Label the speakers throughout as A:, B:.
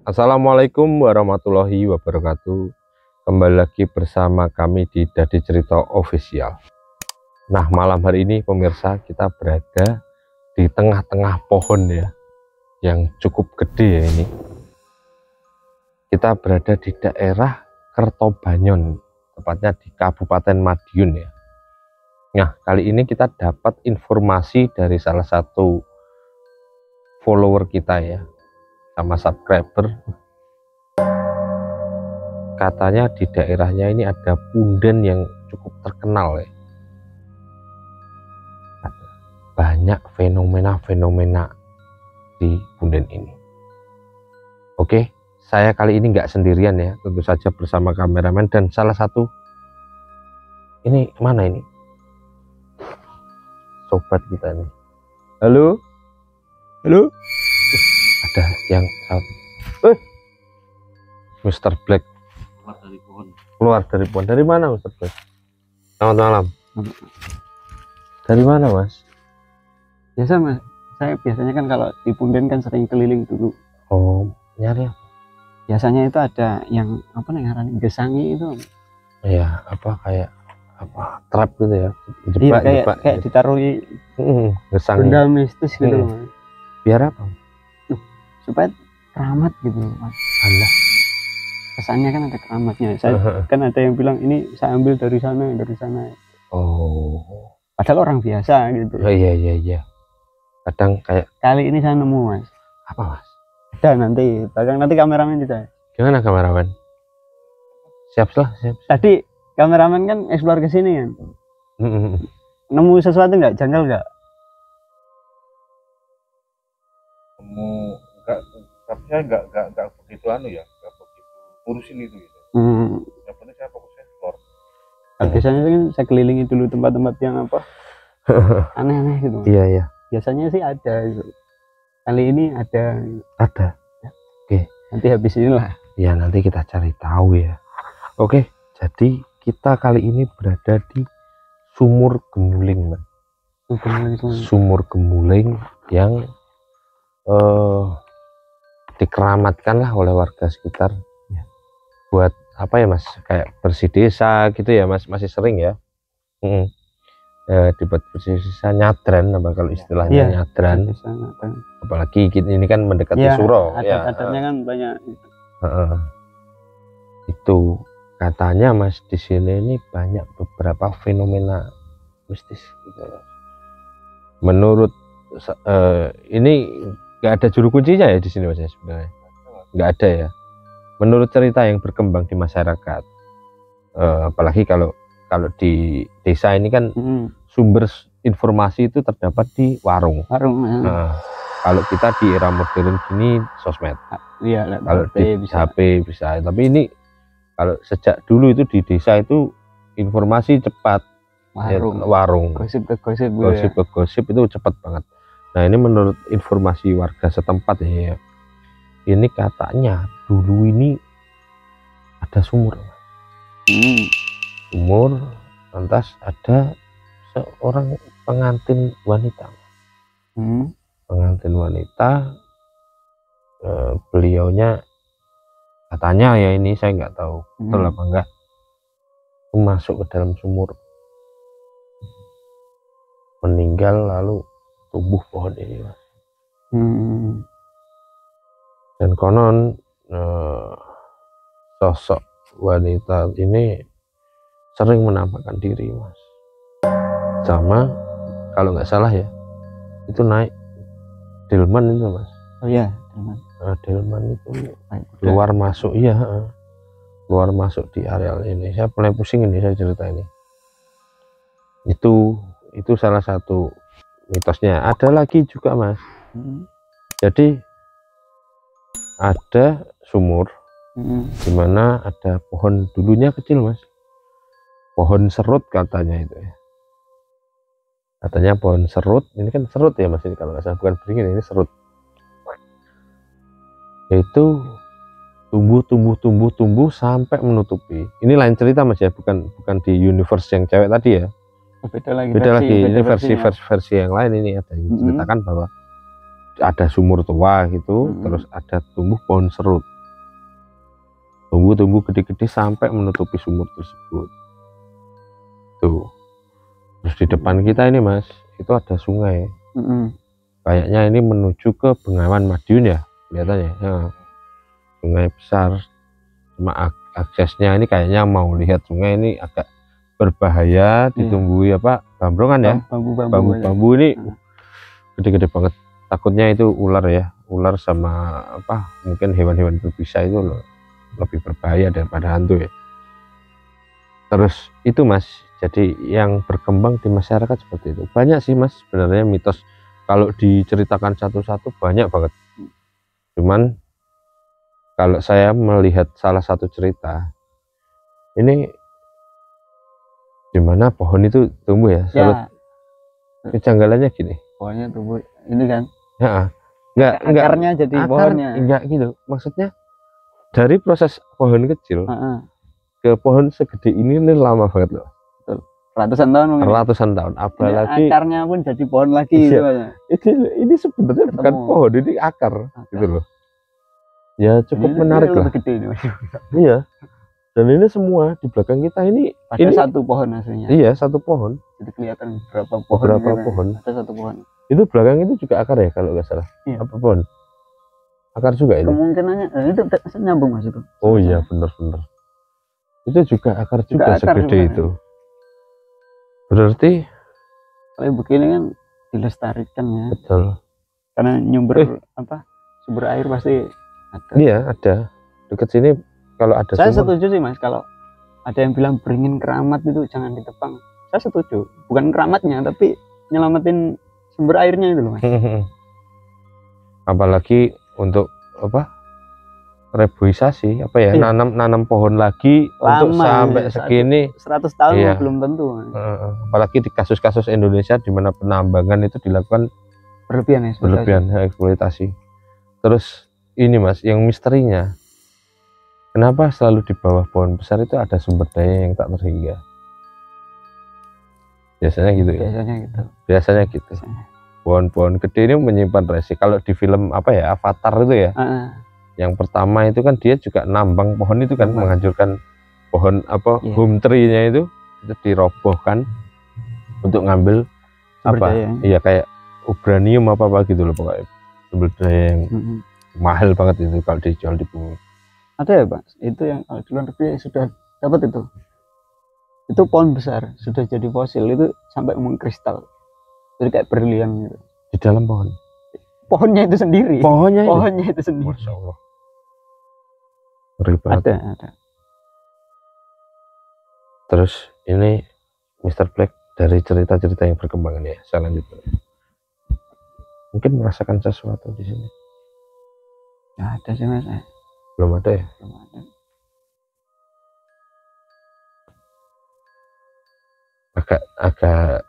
A: Assalamualaikum warahmatullahi wabarakatuh. Kembali lagi bersama kami di Dadi Cerita Official. Nah, malam hari ini pemirsa, kita berada di tengah-tengah pohon ya, yang cukup gede ya ini. Kita berada di daerah Kertobanyon, tepatnya di Kabupaten Madiun ya. Nah, kali ini kita dapat informasi dari salah satu follower kita ya, sama subscriber. Katanya di daerahnya ini ada punden yang cukup terkenal ya. Banyak fenomena-fenomena di punden ini. Oke, saya kali ini nggak sendirian ya, tentu saja bersama kameramen dan salah satu ini mana ini sobat kita nih. Halo, halo. Ada yang Mr. Black keluar dari pohon. Dari mana Mr. Black? Selamat malam. Dari mana Mas?
B: Biasa Mas, saya biasanya kan kalau di punden kan sering keliling dulu.
A: Oh, nyari apa?
B: Biasanya itu ada yang apa nih, gesangi itu.
A: Iya, apa kayak apa trap gitu ya?
B: Iya, kayak ditaruh
A: gesangi.
B: benda mistis gitu loh Mas.
A: Biar apa?
B: Supaya keramat gitu Mas.
A: Allah.
B: Kesannya kan ada keramatnya. Saya kan ada yang bilang ini saya ambil dari sana, dari sana.
A: Oh.
B: Padahal orang biasa gitu.
A: Oh, iya. Kadang kayak
B: kali ini saya nemu Mas.
A: apa Mas?
B: Ada nanti kameramen kita.
A: Gimana kameramen? Siap.
B: Tadi kameramen kan explore ke sini kan. Nemu sesuatu nggak? Janggal nggak?
C: Nemu enggak, tapi saya enggak begitu ya, enggak begitu urusin itu gitu. Yang penting saya fokusnya explore.
B: Biasanya kan saya kelilingi dulu tempat-tempat yang apa aneh-aneh gitu.
A: Iya.
B: Biasanya sih ada gitu. Kali ini ada. Ya.
A: Oke.
B: Nanti habis inilah.
A: Ya nanti kita cari tahu ya. Oke. Jadi kita kali ini berada di Sumur Gemuling, Mbak. Sumur Gemuling yang dikeramatkan lah oleh warga sekitar ya. Buat apa ya Mas, kayak bersih desa gitu ya Mas, masih sering ya. Dibuat bersih desa, nyadran apa kalau istilahnya nyadran. Apalagi ini kan mendekati Suro ya.
B: Adatnya kan banyak.
A: Itu katanya Mas, di sini ini banyak beberapa fenomena mistis gitu. Menurut ini nggak ada juru kuncinya ya di sini Mas ya, sebenarnya nggak ada ya. Menurut cerita yang berkembang di masyarakat, apalagi kalau di desa ini kan sumber informasi itu terdapat di warung. Nah, kalau kita di era modern gini sosmed.
B: Iya,
A: kalau di HP bisa. Tapi ini kalau sejak dulu itu di desa itu informasi cepat. Warung. Gosip itu cepat banget. Nah, ini menurut informasi warga setempat ya. Ini katanya dulu ini ada sumur. Sumur, lantas ada seorang pengantin wanita. Pengantin wanita, beliaunya katanya ya, ini saya nggak tahu betul apa enggak, masuk ke dalam sumur, meninggal lalu tumbuh pohon ini Mas. Dan konon sosok wanita ini sering menampakkan diri Mas, sama kalau nggak salah ya itu naik delman itu Mas.
B: Oh iya, delman.
A: Delman itu keluar masuk, iya, keluar masuk di areal ini. Saya mulai pusing ini saya cerita ini. Itu salah satu mitosnya. Ada lagi juga Mas. Jadi ada sumur di mana ada pohon, dulunya kecil Mas, pohon serut katanya itu ya. Katanya pohon serut, ini kan serut ya Mas, ini kalau nggak salah bukan beringin, ini serut. Itu tumbuh sampai menutupi. Ini lain cerita Mas ya, bukan di universe yang cewek tadi ya. Beda lagi. Ini versi yang lain. Ini ada yang menceritakan bahwa ada sumur tua gitu, terus ada tumbuh pohon serut. tumbuh gede-gede sampai menutupi sumur tersebut. Tuh. Terus di depan kita ini Mas, itu ada sungai. Kayaknya ini menuju ke Bengawan Madiun ya, kelihatannya. Ya. Sungai besar. Cuma aksesnya ini kayaknya mau lihat sungai ini agak berbahaya, ditumbuhi apa? Bambrongan ya. Bambu ini gede-gede banget. Takutnya itu ular ya, ular sama apa? Mungkin hewan-hewan berbisa itu loh, lebih berbahaya daripada hantu ya. Terus itu Mas, jadi yang berkembang di masyarakat seperti itu banyak sih Mas sebenarnya mitos. Kalau diceritakan satu-satu banyak banget, cuman kalau saya melihat salah satu cerita ini dimana pohon itu tumbuh ya, kejanggalannya gini,
B: pohonnya tumbuh ini kan
A: ya,
B: akarnya jadi pohonnya
A: enggak gitu, maksudnya dari proses pohon kecil ke pohon segede ini lama banget loh.
B: Ratusan tahun mungkin.
A: Ratusan tahun, apalagi
B: ini akarnya pun jadi pohon lagi.
A: Iya. Ini sebenarnya bukan pohon, ini akar gitu loh. Ya cukup ini menarik lah.
B: Gede ini.
A: Iya. Dan ini semua di belakang kita ini
B: satu pohon aslinya.
A: Iya, satu pohon.
B: Jadi kelihatan berapa pohon.
A: Berapa pohon.
B: Ada satu pohon.
A: Itu belakang itu juga akar ya kalau nggak salah. Iya. Apa pohon? Akar juga ini.
B: Kemungkinannya itu nyambung Mas itu.
A: Oh iya, benar-benar. Itu juga akar juga segede itu. Berarti
B: kalau begini kan dilestarikan ya.
A: Betul.
B: Karena sumber air pasti ada.
A: Iya, ada. Dekat sini kalau ada
B: Saya setuju sih Mas, kalau ada yang bilang beringin keramat itu jangan ditebang. Saya setuju. Bukan keramatnya tapi nyelamatin sumber airnya itu loh Mas.
A: Apalagi untuk reboisasi nanam pohon lagi. Lama, untuk sampai segini
B: 100 tahun belum tentu.
A: Apalagi di kasus-kasus Indonesia di mana penambangan itu dilakukan berlebihan eksploitasi. Terus ini Mas, yang misterinya kenapa selalu di bawah pohon besar itu ada sumber daya yang tak terhingga? Biasanya gitu ya. Biasanya gitu. Pohon-pohon gede ini menyimpan resi. Kalau di film Avatar itu ya. Yang pertama itu kan dia juga nambang pohon itu kan, menghancurkan pohon home tree-nya itu dirobohkan untuk ngambil iya kayak ubranium apa gitu loh pokoknya, sumber daya yang mahal banget itu kalau dijual di bumi.
B: Ada ya Pak, itu yang di luar negeri sudah dapat itu pohon besar sudah jadi fosil itu sampai mengkristal, jadi kayak berlian gitu
A: di dalam pohonnya
B: itu sendiri. Pohonnya itu sendiri.
A: Masya Allah. Ada. Terus ini Mr. Black dari cerita-cerita yang berkembang ini ya, saya lanjutkan. Mungkin merasakan sesuatu di sini.
B: Nggak ada sih Mas.
A: Belum ada ya?
B: Belum ada.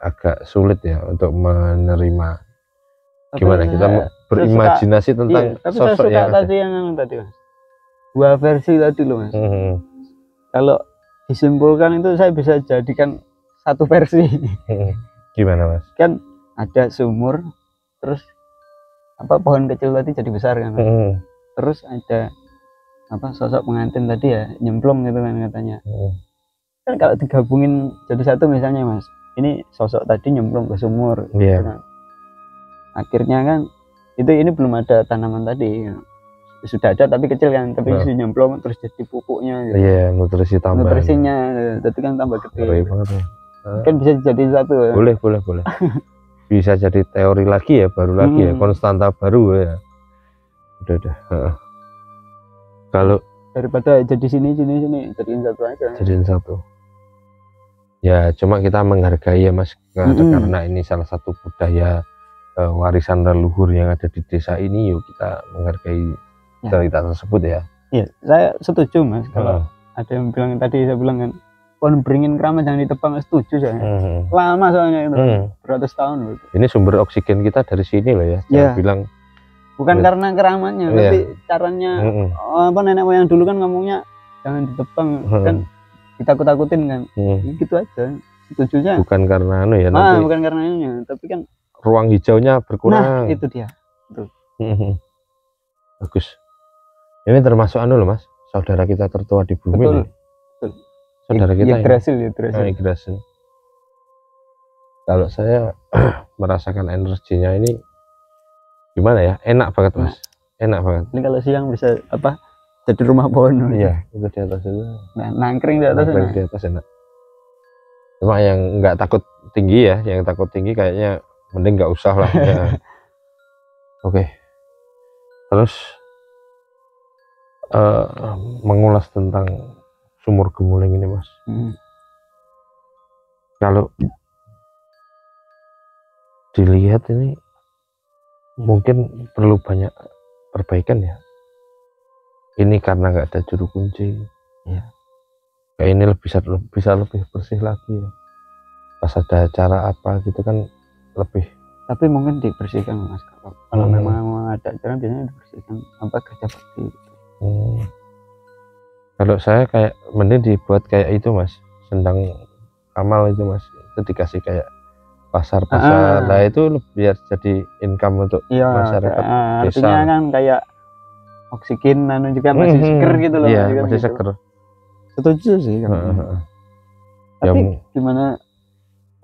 A: Agak sulit ya untuk menerima. Gimana kita berimajinasi tentang sosok yang
B: tadi Mas. Dua versi tadi loh Mas. Kalau disimpulkan itu saya bisa jadikan satu versi.
A: Gimana Mas?
B: Kan ada sumur, terus pohon kecil tadi jadi besar kan. Terus ada sosok pengantin tadi ya nyemplung gitu kan katanya. Kan kalau digabungin jadi satu misalnya Mas, ini sosok tadi nyemplung ke sumur.
A: Gitu
B: kan. Akhirnya kan ini belum ada tanaman tadi. Sudah ada tapi kecil kan, tapi nyemplung terus jadi pupuknya gitu.
A: Iya, nutrisinya
B: jadi kan tambah gede.
A: Banget ya.
B: Kan bisa jadi satu ya.
A: Boleh bisa jadi teori lagi ya, baru lagi ya, konstanta baru ya. Udah kalau
B: daripada jadi sini jadiin satu aja.
A: Jadiin satu ya, cuma kita menghargai ya Mas, karena ini salah satu budaya warisan leluhur yang ada di desa ini. Yuk kita menghargai cerita tersebut ya.
B: Iya, saya setuju Mas. Kalau ada yang bilang tadi, saya bilang kan pohon beringin keramat jangan ditebang, setuju saya. Lama soalnya itu, beratus tahun loh.
A: Ini sumber oksigen kita dari sini loh ya. Jangan bilang
B: bukan karena keramatnya, tapi caranya nenek moyang dulu kan ngomongnya jangan ditebang, kan ditakut-takutin kan. Gitu aja. Setujunya.
A: Bukan karena nanti.
B: Bukan karena tapi kan
A: ruang hijaunya berkurang.
B: Nah, itu dia. Betul.
A: Bagus. Ini termasuk loh Mas, saudara kita tertua di bumi.
B: Betul.
A: Nih. Saudara kita
B: Yggdrasil.
A: Kalau saya merasakan energinya ini gimana ya, enak banget mas, enak banget.
B: Ini kalau siang bisa apa, jadi rumah pohon.
A: Iya, itu di atas itu.
B: Nah, nangkring di atas.
A: Nangkring di atas enak. Cuma yang nggak takut tinggi ya, yang takut tinggi kayaknya mending nggak usah lah. Ya. Oke. Terus mengulas tentang sumur Gemuling ini mas. Kalau dilihat ini mungkin perlu banyak perbaikan ya. Ini karena nggak ada juru kunci ya. Kayak ini bisa lebih bersih lagi ya. Pas ada acara apa gitu kan lebih.
B: Tapi mungkin dibersihkan mas, kalau memang ada acara biasanya dibersihkan apa kerja bakti gitu.
A: Kalau saya kayak mending dibuat kayak itu mas, sendang amal itu mas, itu dikasih kayak pasar-pasar. Nah itu biar jadi income untuk masyarakat desa.
B: Artinya kan kayak oksigen juga masih seger gitu loh.
A: Iya,
B: masih
A: gitu.
B: seger. Setuju sih kan. Tapi gimana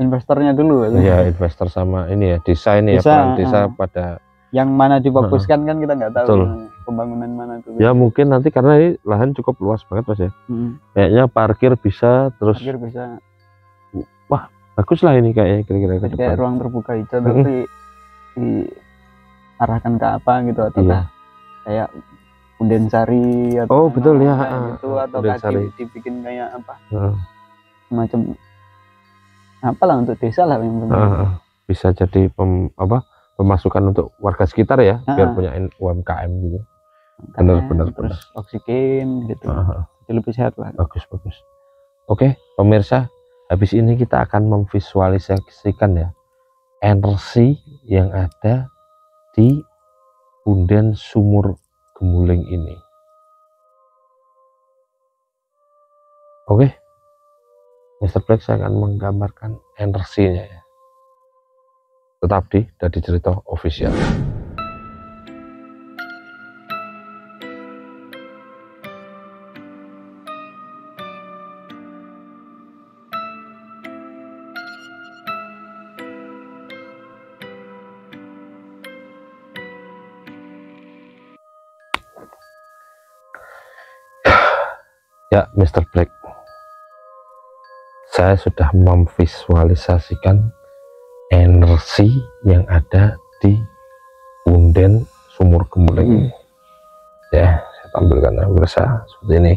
B: investornya dulu?
A: Iya, investor sama ini ya, desa ini ya, peran desa pada
B: yang mana difokuskan kan kita nggak tahu. Betul. Pembangunan mana tuh.
A: Ya mungkin nanti karena ini lahan cukup luas banget mas ya. Kayaknya parkir bisa, terus
B: parkir bisa.
A: Wah, bagus lah ini kayaknya kira-kira ke depan.
B: Kayak ruang terbuka hijau tapi diarahkan ke apa gitu, atau kayak Punden Sari atau
A: betul ya
B: gitu, atau kaki dibikin kayak apa semacam apalah untuk desa lah yang
A: bisa jadi pemasukan untuk warga sekitar ya, biar punya UMKM gitu. Benar.
B: Oksigen gitu. Jadi lebih sehat lah.
A: Bagus. Oke, pemirsa, habis ini kita akan memvisualisasikan ya energi yang ada di punden sumur Gemuling ini. Oke, Mr. Black saya akan menggambarkan energinya ya. Tetap di Dadi Cerita Official. Ya, Mr. Black, saya sudah memvisualisasikan energi yang ada di punden sumur Gemuling. Ya, saya tampilkan pemirsa seperti ini.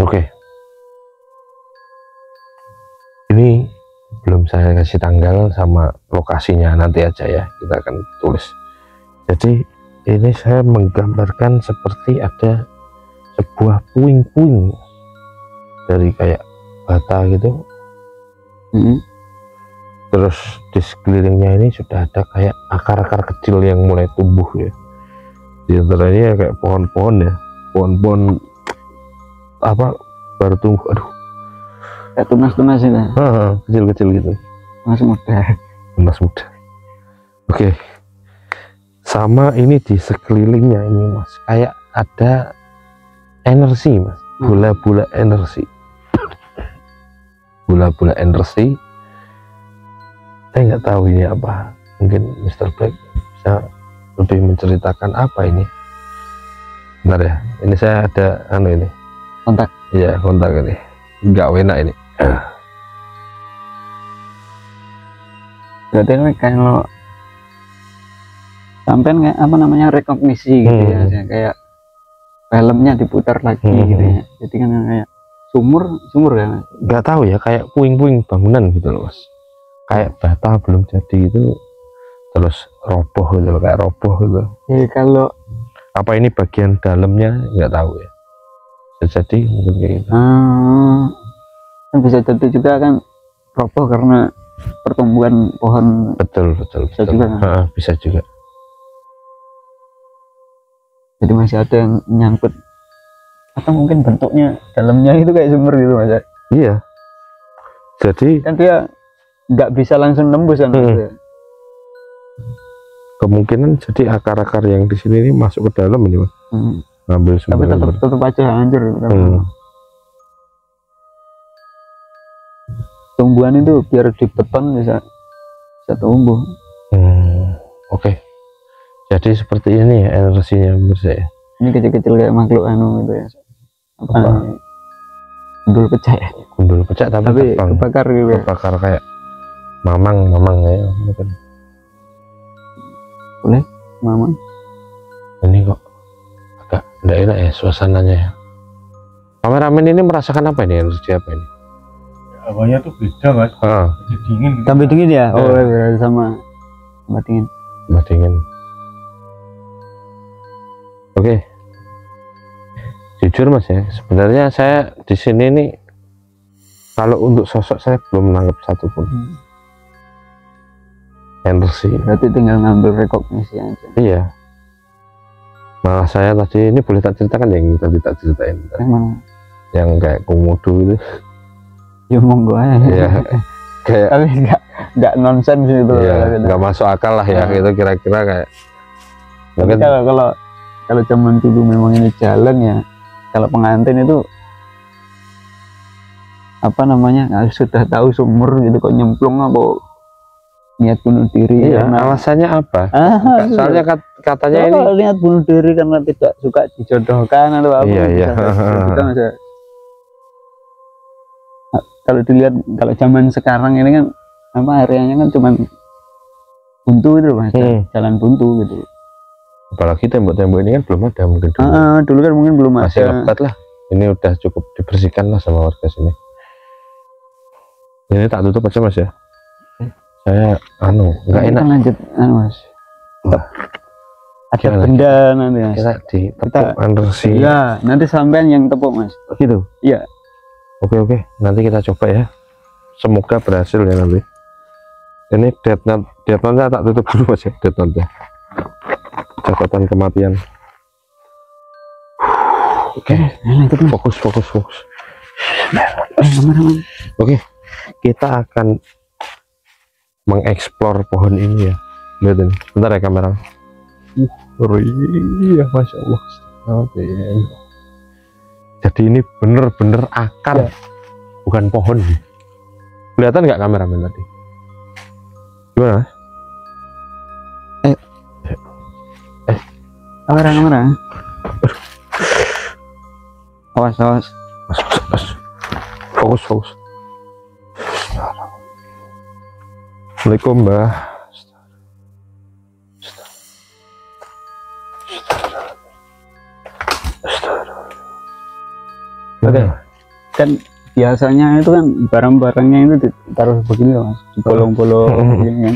A: Oke. Ini belum saya kasih tanggal sama lokasinya, nanti aja ya kita akan tulis. Jadi ini saya menggambarkan seperti ada sebuah puing-puing dari kayak bata gitu. Terus di sekelilingnya ini sudah ada kayak akar-akar kecil yang mulai tumbuh ya. Di antaranya kayak pohon-pohon ya, pohon-pohon apa baru tumbuh. Aduh,
B: kayak tunas-tunas itu.
A: Kecil-kecil gitu. Tunas muda. Oke. Sama ini di sekelilingnya ini mas, kayak ada energi mas, bola-bola energi. Bola-bola energi. Saya nggak tahu ini apa. Mungkin Mr. Black bisa lebih menceritakan apa ini. Bentar ya, ini saya ada ini.
B: Kontak.
A: Iya, kontak ini. Nggak enak ini.
B: Berarti kalau sampai kayak apa namanya rekognisi gitu ya, kayak filmnya diputar lagi gitu ya. Jadi kan kayak sumur ya.
A: Nggak tahu ya, kayak puing-puing bangunan gitu loh mas. Kayak bata belum jadi itu terus roboh gitu, kayak roboh gitu.
B: Ya kalau
A: apa ini bagian dalamnya nggak tahu ya. Bisa jadi mungkin kayak gitu.
B: Bisa jadi juga kan roboh karena pertumbuhan pohon.
A: Betul.
B: Bisa juga kan?
A: Bisa juga.
B: Jadi masih ada yang nyangkut, atau mungkin bentuknya dalamnya itu kayak sumur gitu mas.
A: Iya. Jadi
B: kan dia nggak bisa langsung nembus kan.
A: kemungkinan jadi akar-akar yang di sini ini masuk ke dalam ini Mas. Ngambil
B: Tapi
A: sumber.
B: tetap aja hancur. Tumbuhan itu biar di beton bisa tumbuh.
A: Oke. Jadi seperti ini ya energinya menurut saya.
B: Ini kecil-kecil kayak makhluk anu gitu ya.
A: Apa?
B: Gundul pecah ya.
A: Gundul pecah tapi
B: kebakar gitu.
A: Kebakar kayak mamang ya mungkin.
B: Boleh, mamang.
A: Ini kok agak enggak enak ya suasananya ya. Kameramen ini merasakan apa ini, energi apa ini?
C: Hawanya tuh beda Mas. Jadi dingin gitu.
B: Tambah dingin ya? Oh ya, sama dingin.
A: Tambah dingin. Oke. Jujur Mas ya, sebenarnya saya di sini nih kalau untuk sosok saya belum menangkap satupun. Energi.
B: Berarti tinggal ngambil rekognisi aja.
A: Iya. Malah saya tadi ini boleh tak ceritakan yang tadi tak ceritain.
B: Emang
A: yang kayak komodo itu.
B: Ya monggo aja.
A: Iya. Kayak
B: tapi enggak nonsens gitu.
A: Iya, enggak masuk akal lah ya gitu kira-kira kayak.
B: Mungkin kalau zaman dulu memang ini jalan ya. Kalau pengantin itu apa namanya sudah tahu sumur gitu kok nyemplung apa niat bunuh diri.
A: Iya, alasannya apa? Soalnya katanya ini
B: niat bunuh diri karena tidak suka dijodohkan atau apa.
A: Iya.
B: Kalau dilihat kalau zaman sekarang ini kan apa areanya kan cuman buntu itu Mas, jalan buntu gitu.
A: Apalagi tembok-tembok ini kan belum ada mungkin dulu.
B: Dulu kan mungkin belum
A: masih
B: ada.
A: lebat lah. Ini udah cukup dibersihkan lah sama warga sini. Ini tak tutup aja Mas ya. Saya nggak enak.
B: Lanjut Mas. Ada benda nanti Mas.
A: Kita energi.
B: Iya, nanti sampean yang tepuk Mas.
A: Gitu.
B: Iya.
A: Oke. Nanti kita coba ya. Semoga berhasil ya nanti. Ini death note-nya tak tutup dulu Mas ya, death note-nya. Catatan kematian. Oke, fokus. Oke, kita akan mengeksplor pohon ini ya. Lihat ini, bentar ya kamera. Iya, masya Allah. Jadi ini bener-bener akar, bukan pohon. Kelihatan nggak kameramen tadi? Gimana?
B: Kamera. Awas.
A: Fokus. Assalamualaikum Mbah.
B: Oke. Kan biasanya itu kan barang-barangnya itu ditaruh begini Mas, di bolong-bolong begini kan.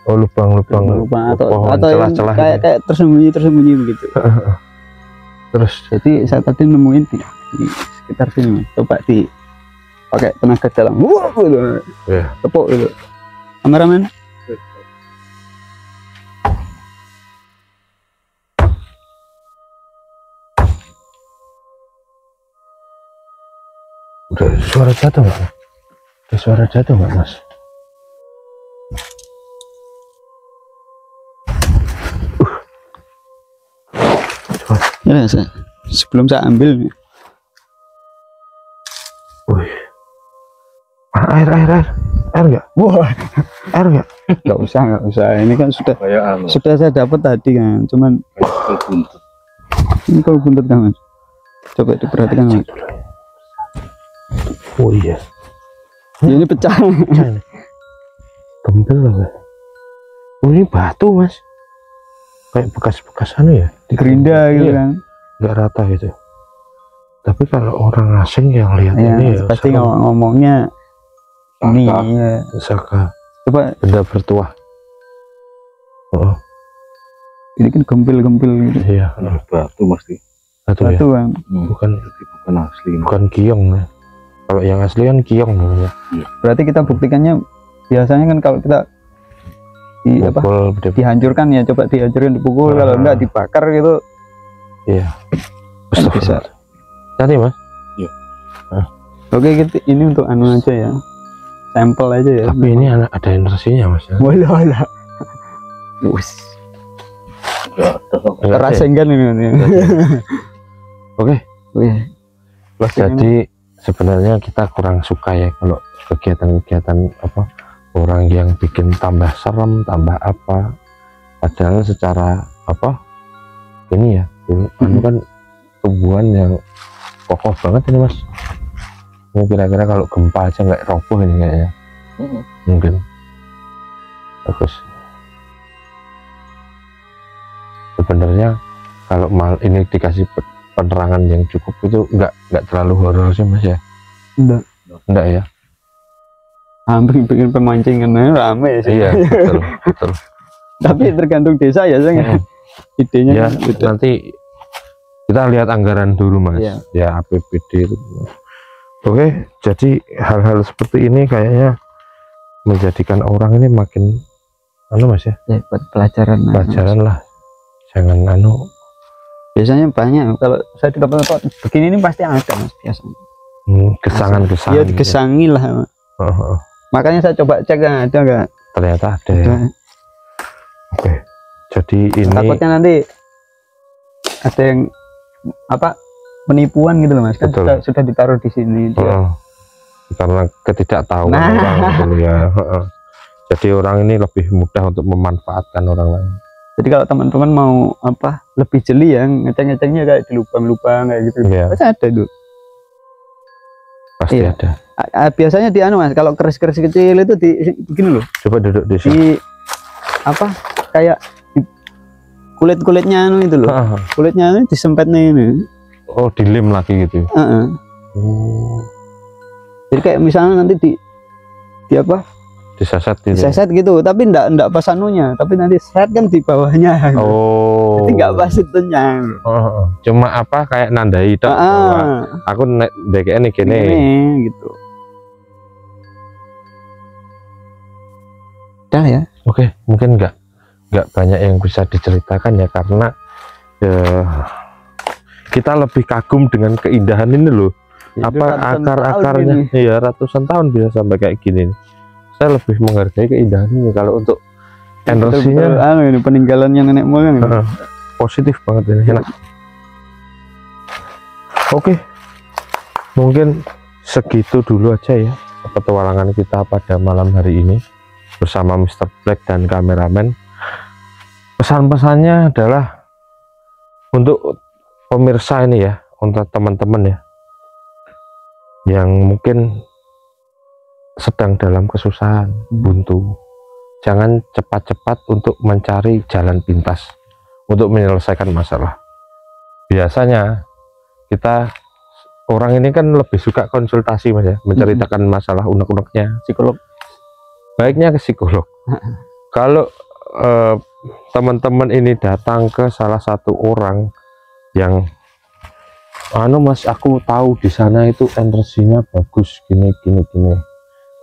A: Oh, lubang
B: atau celah-celah kayak tersembunyi begitu.
A: Terus
B: jadi saya tadi nemuin di sekitar sini Mas. Coba pakai tenaga dalam. Gitu.
A: Yeah.
B: Tepuk gitu. Kameramen.
A: Udah suara jatuh nggak Mas?
B: Ya, sebelum saya ambil nih.
A: Wih. Air enggak?
B: Wah,
A: air enggak?
B: Enggak usah. Ini kan sudah saya dapat tadi kan. Cuman ini kalau buntut kan Mas. Coba diperhatikan Mas.
A: Oh iya.
B: Ya, ini pecah.
A: Gembel lah. Oh ini batu Mas. Kayak bekas-bekas ya,
B: gerinda gitu kan.
A: Nggak rata gitu. Tapi kalau orang asing yang lihat ini ya
B: pasti ngomongnya ini ya.
A: Saka.
B: Coba
A: benda bertuah.
B: Ini kan gempil-gempil gitu.
A: Iya.
C: Batu pasti.
B: Batu ya? Kan.
C: Bukan asli.
A: Bukan kiong ya. Kalau yang asli kan kiong namanya.
B: Berarti kita buktikannya biasanya kan kalau kita dihancurkan ya, coba dihancurin, dipukul, kalau enggak dibakar gitu.
A: Iya.
B: Bisa.
A: Tadi Mas.
C: Iya.
B: Oke, gitu. Ini untuk anu aja ya, sampel aja ya.
A: Tapi ini ada energinya Mas ya.
B: Walah. Terasenggan ini.
A: Oke.
B: Oke.
A: Jadi sebenarnya kita kurang suka ya kalau kegiatan-kegiatan apa orang yang bikin tambah serem, tambah apa. Padahal secara apa ini ya, ini kan tumbuhan yang kokoh banget ini Mas. Ini kira-kira kalau gempa aja nggak roboh ini kayaknya. Mungkin. Bagus. Sebenarnya kalau mal ini dikasih penerangan yang cukup itu nggak terlalu horor sih Mas ya. Enggak ya.
B: Hampir bikin pemancingan rame sih.
A: Iya, betul.
B: Tapi tergantung desa ya Sang. Idenya
A: ya,
B: kan
A: nanti kita lihat anggaran dulu Mas.
B: Iya.
A: Ya APBD itu. Oke, jadi hal-hal seperti ini kayaknya menjadikan orang ini makin Mas ya.
B: Ya, buat pelajaran
A: lah. Jangan
B: biasanya banyak kalau saya di tempat begini ini pasti ada Mas biasanya.
A: Kesangan-kesangan.
B: Iya, dikesangi lah. Makanya saya coba cek ada nggak?
A: Ternyata ada. Ya. Oke. Jadi ini
B: takutnya nanti ada yang apa penipuan gitu loh Mas, kan sudah ditaruh di sini
A: karena ketidaktahuan orang gitu ya. Jadi orang ini lebih mudah untuk memanfaatkan orang lain.
B: Jadi kalau teman-teman mau apa lebih jeli ya ngecek-ngeceknya kayak di lubang-lubang kayak gitu.
A: Ya.
B: Pasti ada tuh.
A: Pasti ada.
B: Biasanya di Mas, kalau keris-keris kecil itu di begini loh.
A: Coba duduk di sini.
B: Di apa kayak kulit-kulitnya itu loh. Kulitnya ini disempetnya ini.
A: Oh, dilem lagi gitu.
B: Jadi kayak misalnya nanti di apa?
A: Diseset gitu.
B: Diseset gitu, tapi enggak pas anunya, tapi nanti set kan di bawahnya.
A: Oh.
B: Jadi enggak pas itunya.
A: Cuma apa kayak nandai tok. Aku nek DKN gini
B: gitu. Dah ya.
A: Oke, mungkin nggak banyak yang bisa diceritakan ya karena kita lebih kagum dengan keindahan ini loh. Ya, apa akar-akarnya ya ratusan tahun bisa sampai kayak gini. Saya lebih menghargai keindahan ini. Kalau untuk energinya
B: ini peninggalannya nenek moyang
A: positif banget ini, enak. Oke, mungkin segitu dulu aja ya petualangan kita pada malam hari ini bersama Mr. Black dan kameramen. Pesan-pesannya adalah untuk pemirsa ini ya, untuk teman-teman ya yang mungkin sedang dalam kesusahan, buntu, jangan cepat-cepat untuk mencari jalan pintas untuk menyelesaikan masalah. Biasanya kita orang ini kan lebih suka konsultasi Mas ya, menceritakan masalah unek-uneknya.
B: Psikolog, baiknya
A: ke psikolog. Kalau teman-teman ini datang ke salah satu orang yang Mas, aku tahu di sana itu energinya bagus gini,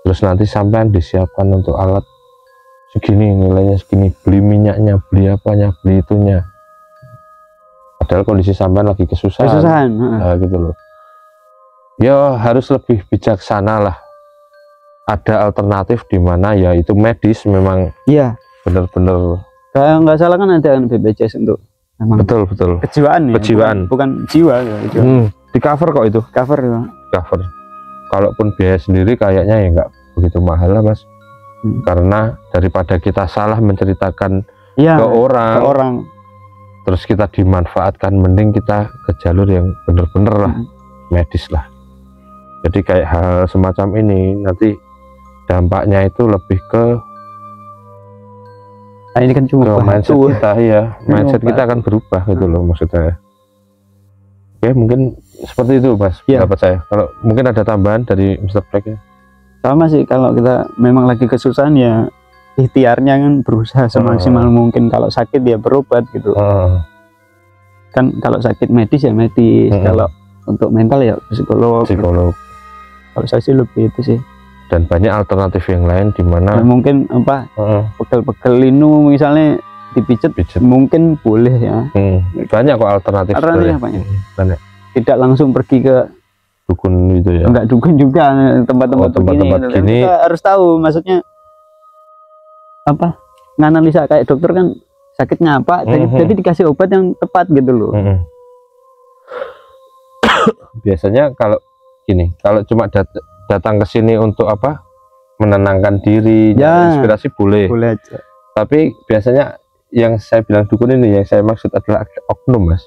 A: terus nanti sampean disiapkan untuk alat segini, nilainya segini, beli minyaknya, beli apanya, beli itunya, padahal kondisi sampean lagi kesusahan. Nah, gitu loh ya, harus lebih bijaksana lah. Ada alternatif di mana ya itu medis memang ya bener-bener
B: kayak nggak salah kan ada BPJS untuk memang
A: betul
B: kejiwaan ya,
A: kejiwaan
B: bukan jiwa ya,
A: di cover kok itu
B: cover ya.
A: Kalaupun biaya sendiri kayaknya ya nggak begitu mahal lah Mas, karena daripada kita salah menceritakan ke orang terus kita dimanfaatkan, mending kita ke jalur yang bener-bener lah medis lah. Jadi kayak hal semacam ini nanti dampaknya itu lebih ke
B: ini kan cuma
A: mindset kita ya, mindset kita akan berubah gitu loh maksudnya. Oke, mungkin seperti itu Mas pendapat saya. Kalau mungkin ada tambahan dari Mr. Black ya.
B: Sama sih, kalau kita memang lagi kesusahan ya ikhtiarnya kan berusaha semaksimal mungkin. Kalau sakit ya berobat gitu. Kan kalau sakit medis ya medis, kalau untuk mental ya psikolog. Kalau saya sih lebih itu sih.
A: Dan banyak alternatif yang lain di mana
B: mungkin apa pegel-pegel linu misalnya dipijet mungkin boleh ya.
A: Banyak kok alternatif. Banyak.
B: Tidak langsung pergi ke
A: dukun itu ya.
B: Enggak dukun juga, tempat-tempat gini. Kita harus tahu maksudnya apa, nganalisa kayak dokter kan sakitnya apa, jadi dikasih obat yang tepat gitu loh.
A: Biasanya kalau gini, kalau cuma datang ke sini untuk apa, menenangkan diri,
B: Ya,
A: inspirasi boleh.
B: boleh aja.
A: Tapi biasanya yang saya bilang dukun ini, yang saya maksud adalah oknum, Mas.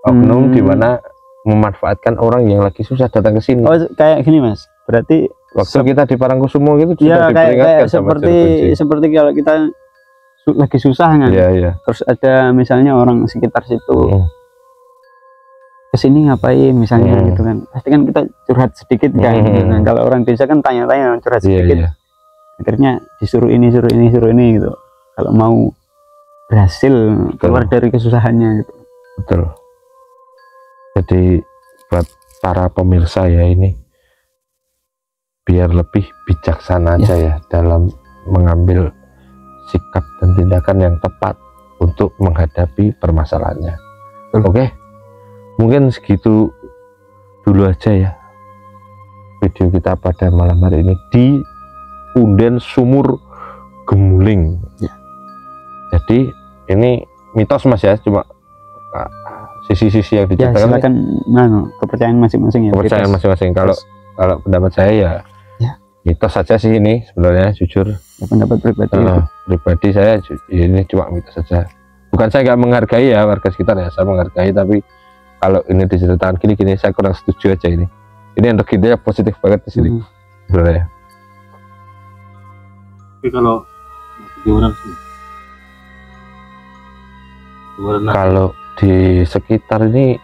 A: Oknum di mana memanfaatkan orang yang lagi susah datang ke sini.
B: Oh, kayak gini Mas, berarti
A: Waktu kita di Parangkusumo gitu
B: ya,
A: sudah
B: kayak
A: diperingatkan sama
B: seperti kalau kita lagi susah kan,
A: Iya.
B: terus ada misalnya orang sekitar situ kesini ngapain misalnya gitu kan, pasti kan kita curhat sedikit kan. Nah, kalau orang desa kan tanya-tanya curhat sedikit, akhirnya disuruh ini gitu, kalau mau berhasil keluar dari kesusahannya gitu.
A: Betul. Jadi buat para pemirsa ya, ini biar lebih bijaksana aja ya dalam mengambil sikap dan tindakan yang tepat untuk menghadapi permasalahannya. Oke, mungkin segitu dulu aja ya video kita pada malam hari ini di Punden Sumur Gemuling. Jadi ini mitos Mas ya, cuma sisi-sisi yang diceritakan.
B: Silakan, kepercayaan masing-masing ya.
A: Kepercayaan masing-masing. Kalau pendapat saya ya mitos saja sih ini sebenarnya, jujur.
B: Ya, pendapat pribadi.
A: Pribadi saya ini cuma mitos saja. Bukan saya nggak menghargai ya warga sekitar ya, saya menghargai, tapi kalau ini diceritakan gini saya kurang setuju aja ini. Ini energinya positif banget di sini sebenarnya.
C: Tapi kalau gimana sih?
A: Kalau di sekitar ini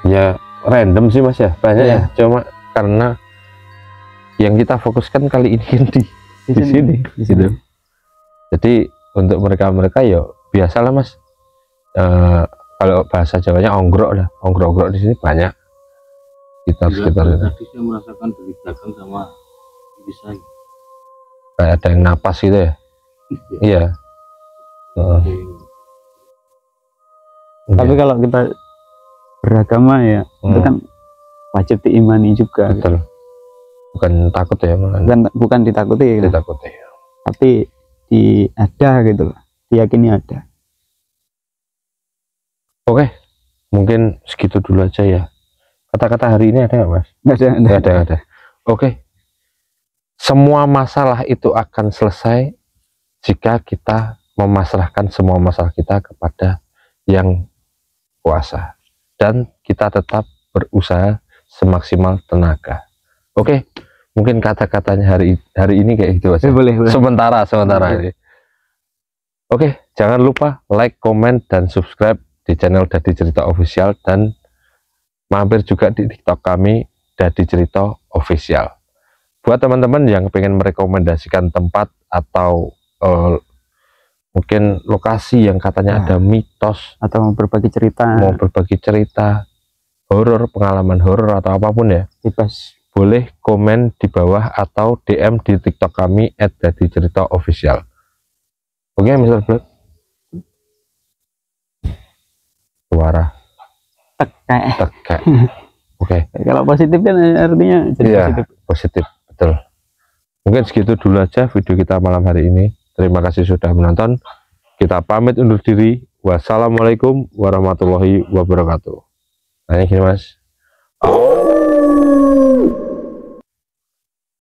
A: ya random sih Mas ya, banyak ya, cuma karena yang kita fokuskan kali ini di sini gitu. Jadi untuk mereka ya biasalah Mas, kalau bahasa Jawanya onggrok di sini banyak sekitar itu.
C: Tadi saya merasakan dari belakang sama bisa
A: kayak ada yang napas gitu ya. Iya.
B: Tapi kalau kita beragama ya, itu kan wajib diimani juga.
A: Betul. Bukan takut ya,
B: bukan ditakuti ya.
A: Ditakuti.
B: Tapi ada gitu loh, diyakini ada.
A: Oke, mungkin segitu dulu aja ya. Kata-kata hari ini ada nggak Mas? Nggak ada. Oke. Semua masalah itu akan selesai jika kita memasrahkan semua masalah kita kepada yang kuasa, dan kita tetap berusaha semaksimal tenaga. Oke, mungkin kata-katanya hari ini kayak gitu aja.
B: Boleh.
A: Sementara ini. Oke, jangan lupa like, comment, dan subscribe di channel Dadi Cerita Official, dan mampir juga di TikTok kami Dadi Cerita Official. Buat teman-teman yang pengen merekomendasikan tempat atau mungkin lokasi yang katanya ada mitos,
B: atau mau berbagi cerita horor, pengalaman horor atau apapun ya, bebas, boleh komen di bawah atau DM di TikTok kami @dadiceritaofficial. Oke, Mr. Black. Suara tekek. Oke. Kalau positif kan artinya jadi
A: positif, betul. Mungkin segitu dulu aja video kita malam hari ini. Terima kasih sudah menonton. Kita pamit undur diri. Wassalamualaikum warahmatullahi wabarakatuh. Tanya gini Mas.